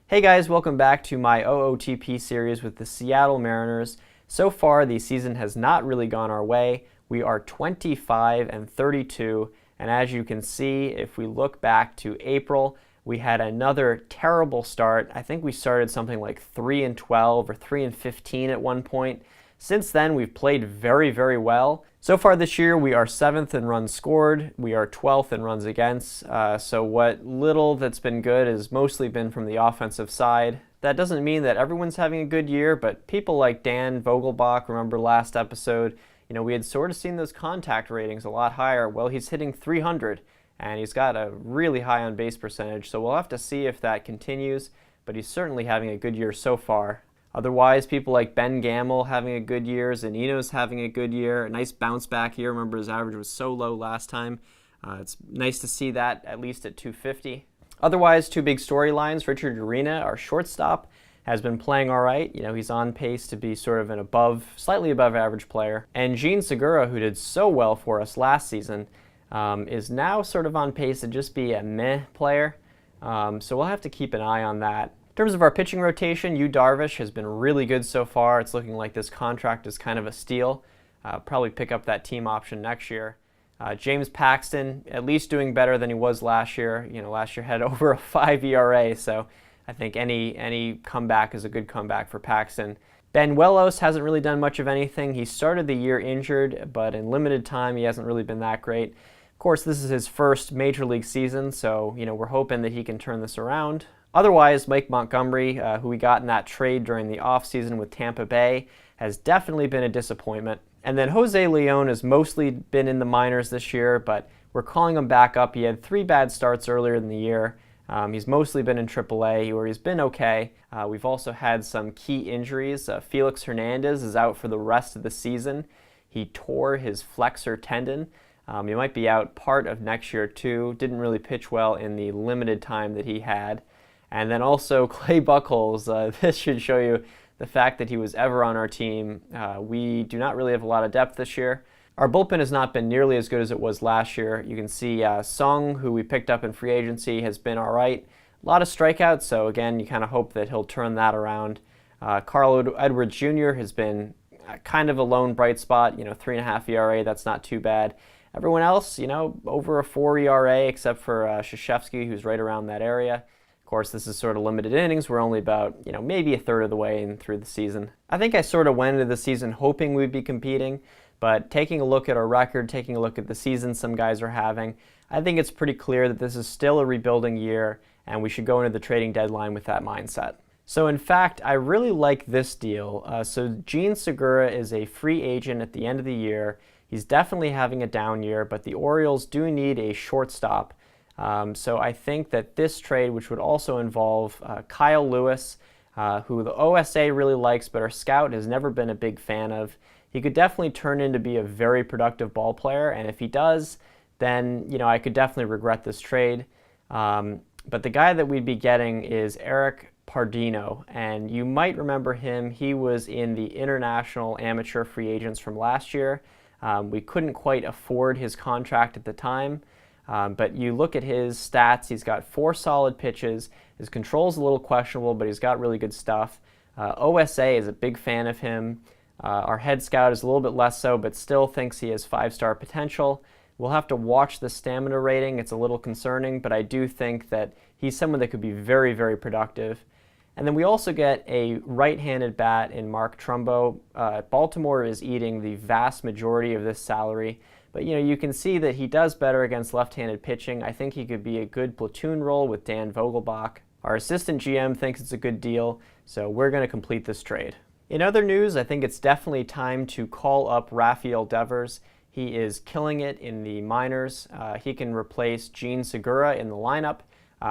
Hey guys, welcome back to my OOTP series with the Seattle Mariners. So far, the season has not really gone our way. We are 25-32, and as you can see, if we look back to April, we had another terrible start. I think we started something like 3-12 or 3-15 at one point. Since then, we've played very, very well. So far this year, we are 7th in runs scored. We are 12th in runs against. So what little that's been good has mostly been from the offensive side. That doesn't mean that everyone's having a good year, but people like Dan Vogelbach, remember last episode, we had sort of seen those contact ratings a lot higher. Well, he's hitting 300, and he's got a really high on-base percentage, so we'll have to see if that continues, but he's certainly having a good year so far. Otherwise, people like Ben Gamel having a good year, Zanino's having a good year, a nice bounce back here. Remember, his average was so low last time. It's nice to see that at least at 250. Otherwise, two big storylines. Richard Urena, our shortstop, has been playing all right. He's on pace to be sort of an slightly above average player. And Jean Segura, who did so well for us last season, is now sort of on pace to just be a meh player. So we'll have to keep an eye on that. In terms of our pitching rotation, Yu Darvish has been really good so far. It's looking like this contract is kind of a steal. Probably pick up that team option next year. James Paxton, at least doing better than he was last year. Last year had over a 5 ERA, so I think any comeback is a good comeback for Paxton. Ben Wellos hasn't really done much of anything. He started the year injured, but in limited time, he hasn't really been that great. Of course, this is his first major league season, so we're hoping that he can turn this around. Otherwise, Mike Montgomery, who we got in that trade during the offseason with Tampa Bay, has definitely been a disappointment. And then Jose Leon has mostly been in the minors this year, but we're calling him back up. He had 3 bad starts earlier in the year. He's mostly been in AAA, where he's been okay. We've also had some key injuries. Felix Hernandez is out for the rest of the season. He tore his flexor tendon. He might be out part of next year too. Didn't really pitch well in the limited time that he had. And then also Clay Buchholz. This should show you the fact that he was ever on our team. We do not really have a lot of depth this year. Our bullpen has not been nearly as good as it was last year. You can see Sung, who we picked up in free agency, has been all right. A lot of strikeouts, so again, you kind of hope that he'll turn that around. Carl Edwards Jr. has been kind of a lone bright spot, 3.5 ERA, that's not too bad. Everyone else, over a 4 ERA, except for Krzyzewski, who's right around that area. Of course, this is sort of limited innings. We're only about, maybe a third of the way in through the season. I think I sort of went into the season hoping we'd be competing, but taking a look at our record, taking a look at the season some guys are having, I think it's pretty clear that this is still a rebuilding year, and we should go into the trading deadline with that mindset. So in fact, I really like this deal. So Jean Segura is a free agent at the end of the year. He's definitely having a down year, but the Orioles do need a shortstop. So I think that this trade, which would also involve Kyle Lewis, who the OSA really likes, but our scout has never been a big fan of, he could definitely turn into be a very productive ball player. And if he does, then I could definitely regret this trade. But the guy that we'd be getting is Eric Pardino, and you might remember him. He was in the international amateur free agents from last year. We couldn't quite afford his contract at the time. But you look at his stats, he's got 4 solid pitches. His control's a little questionable, but he's got really good stuff. OSA is a big fan of him. Our head scout is a little bit less so, but still thinks he has 5-star potential. We'll have to watch the stamina rating. It's a little concerning, but I do think that he's someone that could be very, very productive. And then we also get a right-handed bat in Mark Trumbo. Baltimore is eating the vast majority of this salary. But you can see that he does better against left-handed pitching. I think he could be a good platoon role with Dan Vogelbach. Our assistant GM thinks it's a good deal, so we're going to complete this trade. In other news, I think it's definitely time to call up Rafael Devers. He is killing it in the minors. He can replace Jean Segura in the lineup.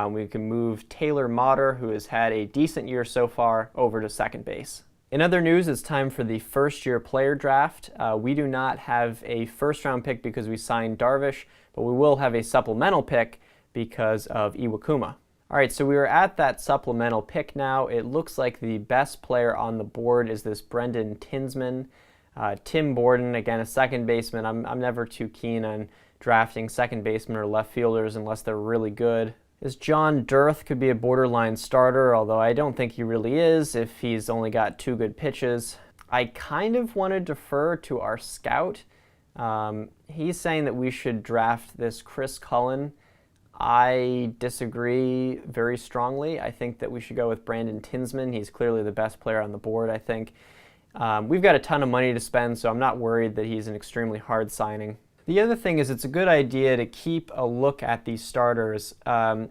We can move Taylor Motter, who has had a decent year so far, over to second base. In other news, it's time for the first-year player draft. We do not have a first-round pick because we signed Darvish, but we will have a supplemental pick because of Iwakuma. All right, so we are at that supplemental pick now. It looks like the best player on the board is this Brendan Tinsman. Tim Borden, again, a second baseman. I'm never too keen on drafting second baseman or left fielders unless they're really good. is John Dirth could be a borderline starter, although I don't think he really is if he's only got 2 good pitches. I kind of want to defer to our scout. He's saying that we should draft this Chris Cullen. I disagree very strongly. I think that we should go with Brandon Tinsman. He's clearly the best player on the board, I think. We've got a ton of money to spend, so I'm not worried that he's an extremely hard signing. The other thing is it's a good idea to keep a look at these starters.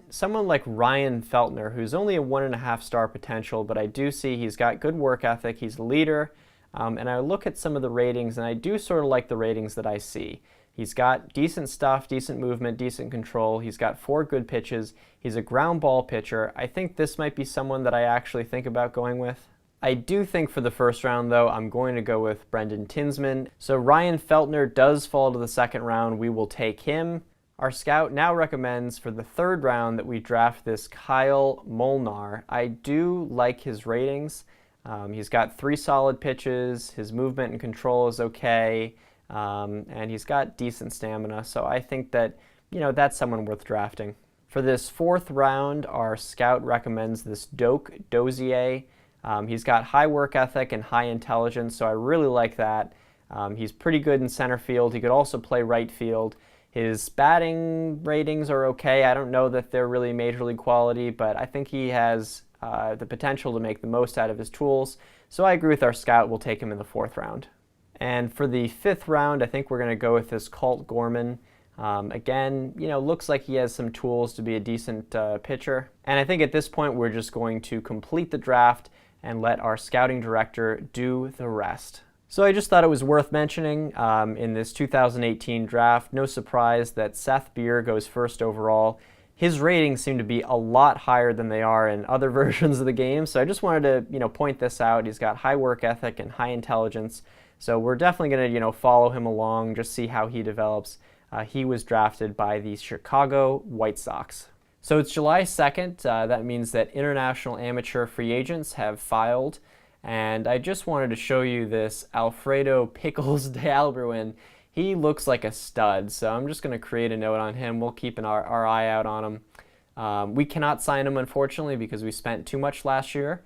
Someone like Ryan Feltner, who's only a 1.5 star potential, but I do see he's got good work ethic, he's a leader, and I look at some of the ratings, and I do sort of like the ratings that I see. He's got decent stuff, decent movement, decent control. He's got 4 good pitches. He's a ground ball pitcher. I think this might be someone that I actually think about going with. I do think for the first round, though, I'm going to go with Brendan Tinsman. So Ryan Feltner does fall to the second round. We will take him. Our scout now recommends for the third round that we draft this Kyle Molnar. I do like his ratings. He's got 3 solid pitches. His movement and control is okay. And he's got decent stamina. So I think that, that's someone worth drafting. For this fourth round, our scout recommends this Doak Dozier. He's got high work ethic and high intelligence, so I really like that. He's pretty good in center field. He could also play right field. His batting ratings are okay. I don't know that they're really major league quality, but I think he has the potential to make the most out of his tools. So I agree with our scout. We'll take him in the fourth round. And for the fifth round, I think we're going to go with this Colt Gorman. Again, looks like he has some tools to be a decent pitcher. And I think at this point, we're just going to complete the draft and let our scouting director do the rest. So I just thought it was worth mentioning in this 2018 draft, no surprise that Seth Beer goes first overall. His ratings seem to be a lot higher than they are in other versions of the game, so I just wanted to point this out. He's got high work ethic and high intelligence, so we're definitely going to follow him along, just see how he develops. He was drafted by the Chicago White Sox. So it's July 2nd. That means that international amateur free agents have filed. And I just wanted to show you this Alfredo Pickles de Albuin. He looks like a stud, so I'm just going to create a note on him. We'll keep our eye out on him. We cannot sign him, unfortunately, because we spent too much last year,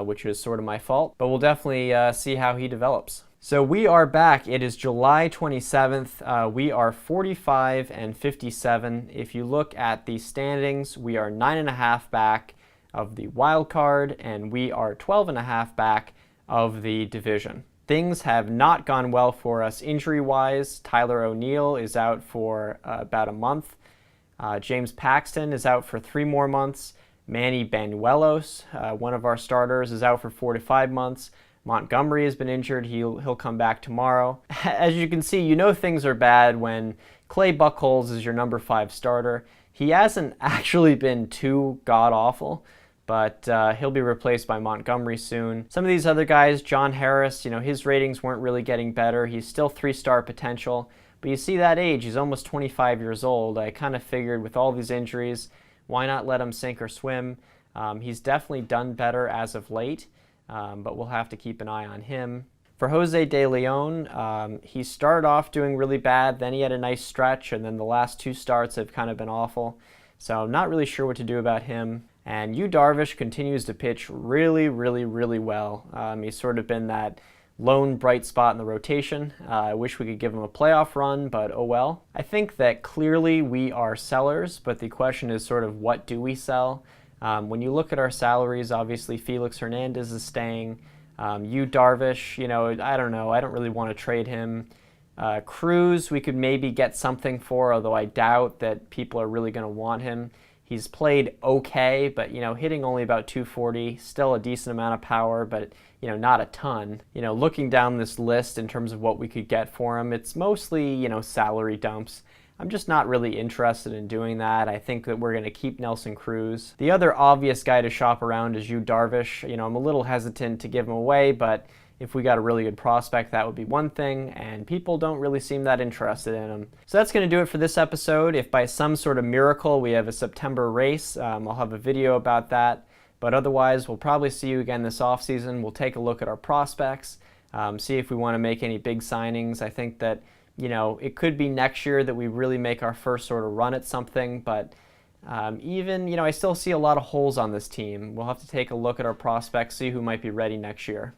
which is sort of my fault. But we'll definitely see how he develops. So we are back. It is July 27th. We are 45 and 57. If you look at the standings, we are 9.5 back of the wild card, and we are 12.5 back of the division. Things have not gone well for us injury-wise. Tyler O'Neill is out for about a month. James Paxton is out for 3 more months. Manny Banuelos, one of our starters, is out for 4 to 5 months. Montgomery has been injured. He'll come back tomorrow. As you can see, things are bad when Clay Buchholz is your number 5 starter. He hasn't actually been too god-awful, but he'll be replaced by Montgomery soon. Some of these other guys, John Harris, his ratings weren't really getting better. He's still 3-star potential, but you see that age, he's almost 25 years old. I kind of figured with all these injuries, why not let him sink or swim? He's definitely done better as of late. But we'll have to keep an eye on him. For Jose De Leon, he started off doing really bad, then he had a nice stretch, and then the last 2 starts have kind of been awful. So I'm not really sure what to do about him. And Yu Darvish continues to pitch really, really, really well. He's sort of been that lone bright spot in the rotation. I wish we could give him a playoff run, but oh well. I think that clearly we are sellers, but the question is sort of what do we sell? When you look at our salaries, obviously Felix Hernandez is staying. Yu Darvish, I don't know. I don't really want to trade him. Cruz, we could maybe get something for, although I doubt that people are really going to want him. He's played okay, but, hitting only about 240, still a decent amount of power, but, not a ton. Looking down this list in terms of what we could get for him, it's mostly, salary dumps. I'm just not really interested in doing that. I think that we're going to keep Nelson Cruz. The other obvious guy to shop around is Yu Darvish. I'm a little hesitant to give him away, but if we got a really good prospect, that would be one thing, and people don't really seem that interested in him. So that's going to do it for this episode. If by some sort of miracle we have a September race, I'll have a video about that. But otherwise, we'll probably see you again this offseason. We'll take a look at our prospects, see if we want to make any big signings. I think that it could be next year that we really make our first sort of run at something, but Even, I still see a lot of holes on this team. We'll have to take a look at our prospects, see who might be ready next year.